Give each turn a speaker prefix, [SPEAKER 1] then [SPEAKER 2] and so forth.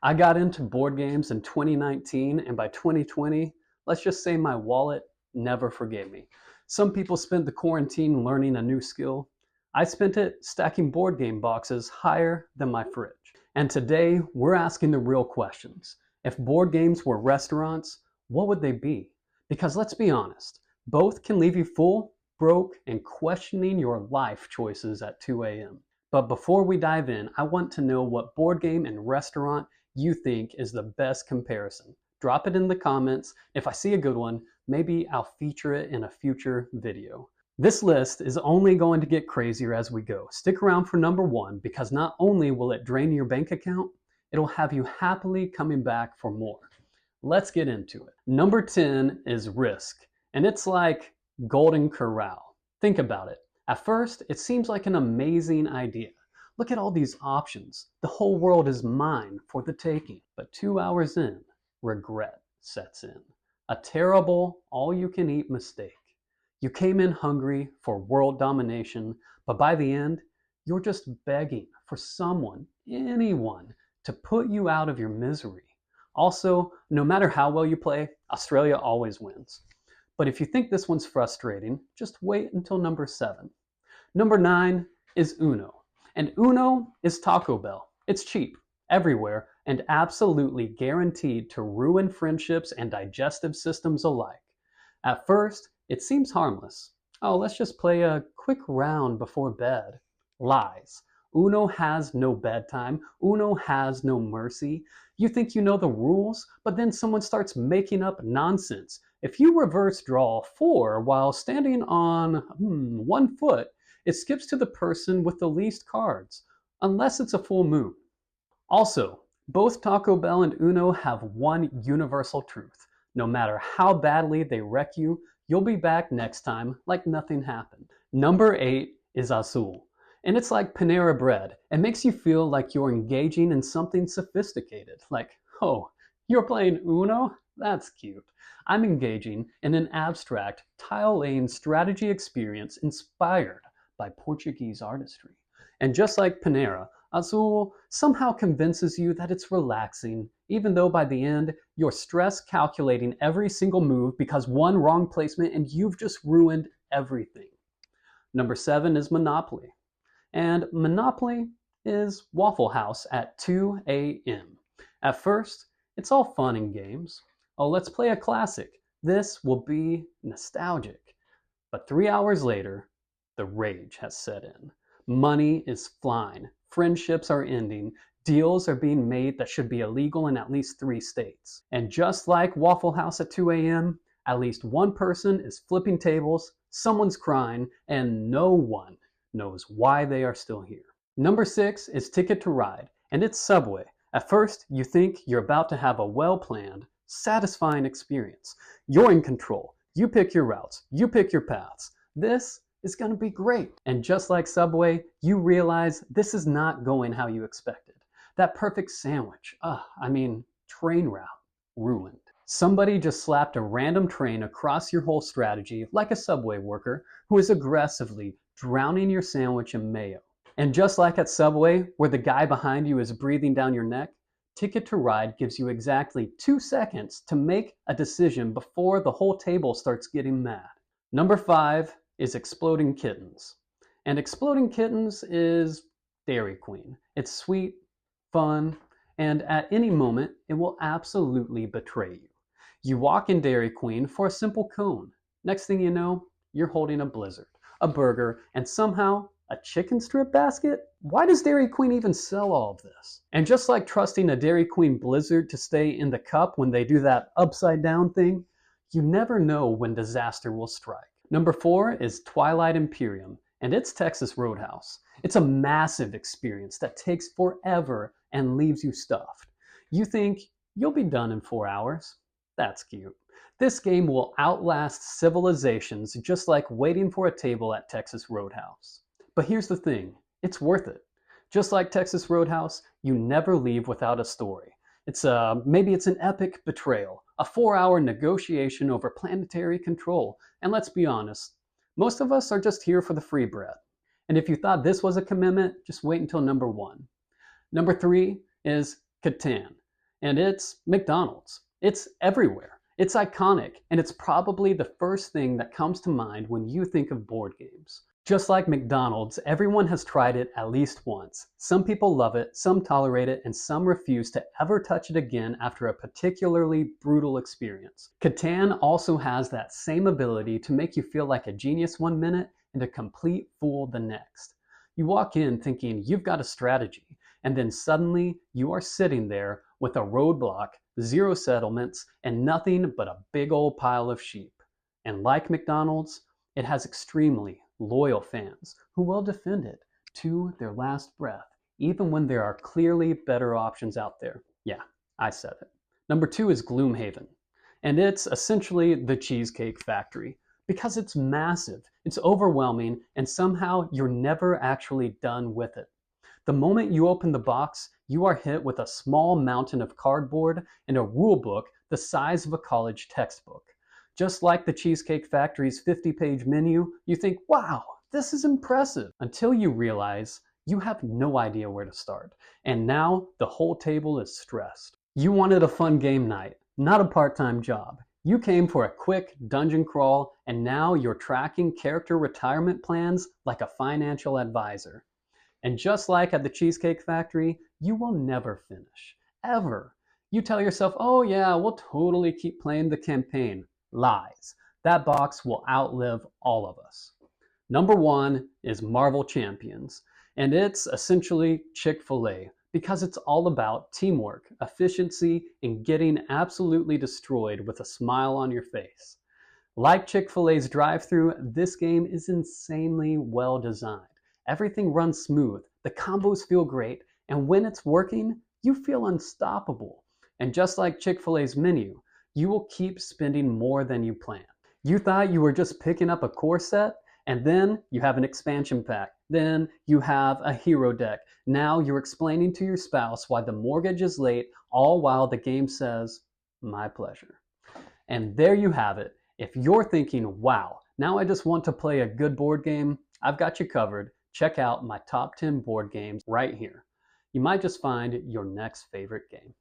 [SPEAKER 1] I got into board games in 2019, and by 2020, let's just say my wallet never forgave me. Some people spent the quarantine learning a new skill. I spent it stacking board game boxes higher than my fridge. And today, we're asking the real questions. If board games were restaurants, what would they be? Because let's be honest, both can leave you full, broke, and questioning your life choices at 2 a.m. But before we dive in, I want to know what board game and restaurant you think is the best comparison. Drop it in the comments. If I see a good one, maybe I'll feature it in a future video. This list is only going to get crazier as we go. Stick around for number 1 because not only will it drain your bank account, it'll have you happily coming back for more. Let's get into it. Number 10 is Risk, and it's like Golden Corral. Think about it. At first, it seems like an amazing idea. Look at all these options. The whole world is mine for the taking. But 2 hours in, regret sets in. A terrible, all-you-can-eat mistake. You came in hungry for world domination, but by the end, you're just begging for someone, anyone, to put you out of your misery. Also, no matter how well you play, Australia always wins. But if you think this one's frustrating, just wait until number 7. Number 9 is Uno. And Uno is Taco Bell. It's cheap, everywhere, and absolutely guaranteed to ruin friendships and digestive systems alike. At first, it seems harmless. Oh, let's just play a quick round before bed. Lies. Uno has no bedtime. Uno has no mercy. You think you know the rules, but then someone starts making up nonsense. If you reverse draw 4 while standing on 1 foot, it skips to the person with the least cards, unless it's a full moon. Also, both Taco Bell and Uno have one universal truth. No matter how badly they wreck you, you'll be back next time like nothing happened. Number 8 is Azul. And it's like Panera Bread. It makes you feel like you're engaging in something sophisticated. Like, oh, you're playing Uno? That's cute. I'm engaging in an abstract, tile-laying strategy experience inspired by Portuguese artistry. And just like Panera, Azul somehow convinces you that it's relaxing, even though by the end, you're stress calculating every single move because one wrong placement and you've just ruined everything. Number 7 is Monopoly. And Monopoly is Waffle House at 2 a.m. At first, it's all fun and games. Oh, let's play a classic. This will be nostalgic. But 3 hours later, the rage has set in. Money is flying. Friendships are ending. Deals are being made that should be illegal in at least 3 states. And just like Waffle House at 2 a.m., at least one person is flipping tables, someone's crying, and no one knows why they are still here. Number 6 is Ticket to Ride, and it's Subway. At first, you think you're about to have a well-planned, satisfying experience. You're in control. You pick your routes. You pick your paths. This is going to be great. And just like Subway, you realize this is not going how you expected. That perfect sandwich, train route, ruined. Somebody just slapped a random train across your whole strategy like a Subway worker who is aggressively drowning your sandwich in mayo. And just like at Subway, where the guy behind you is breathing down your neck, Ticket to Ride gives you exactly 2 seconds to make a decision before the whole table starts getting mad. Number 5 is Exploding Kittens. And Exploding Kittens is Dairy Queen. It's sweet, fun, and at any moment, it will absolutely betray you. You walk in Dairy Queen for a simple cone. Next thing you know, you're holding a Blizzard, a burger, and somehow a chicken strip basket? Why does Dairy Queen even sell all of this? And just like trusting a Dairy Queen Blizzard to stay in the cup when they do that upside down thing, you never know when disaster will strike. Number 4 is Twilight Imperium, and it's Texas Roadhouse. It's a massive experience that takes forever and leaves you stuffed. You think you'll be done in 4 hours. That's cute. This game will outlast civilizations just like waiting for a table at Texas Roadhouse. But here's the thing, it's worth it. Just like Texas Roadhouse, you never leave without a story. Maybe it's an epic betrayal, a 4-hour negotiation over planetary control, and let's be honest, most of us are just here for the free bread. And if you thought this was a commitment, just wait until number 1. Number 3 is Catan. And it's McDonald's. It's everywhere. It's iconic, and it's probably the first thing that comes to mind when you think of board games. Just like McDonald's, everyone has tried it at least once. Some people love it, some tolerate it, and some refuse to ever touch it again after a particularly brutal experience. Catan also has that same ability to make you feel like a genius one minute and a complete fool the next. You walk in thinking you've got a strategy, and then suddenly you are sitting there with a roadblock, 0 settlements, and nothing but a big old pile of sheep. And like McDonald's, it has extremely loyal fans who will defend it to their last breath, even when there are clearly better options out there. Yeah, I said it. Number 2 is Gloomhaven, and it's essentially the Cheesecake Factory because it's massive, it's overwhelming, and somehow you're never actually done with it. The moment you open the box, you are hit with a small mountain of cardboard and a rule book the size of a college textbook. Just like the Cheesecake Factory's 50-page menu, you think, wow, this is impressive, until you realize you have no idea where to start. And now the whole table is stressed. You wanted a fun game night, not a part-time job. You came for a quick dungeon crawl, and now you're tracking character retirement plans like a financial advisor. And just like at the Cheesecake Factory, you will never finish, ever. You tell yourself, oh yeah, we'll totally keep playing the campaign. Lies. That box will outlive all of us. Number 1 is Marvel Champions, and it's essentially Chick-fil-A because it's all about teamwork, efficiency, and getting absolutely destroyed with a smile on your face. Like Chick-fil-A's drive-thru, this game is insanely well designed. Everything runs smooth, the combos feel great, and when it's working, you feel unstoppable. And just like Chick-fil-A's menu, you will keep spending more than you planned. You thought you were just picking up a core set, and then you have an expansion pack. Then you have a hero deck. Now you're explaining to your spouse why the mortgage is late, all while the game says, my pleasure. And there you have it. If you're thinking, wow, now I just want to play a good board game, I've got you covered. Check out my top 10 board games right here. You might just find your next favorite game.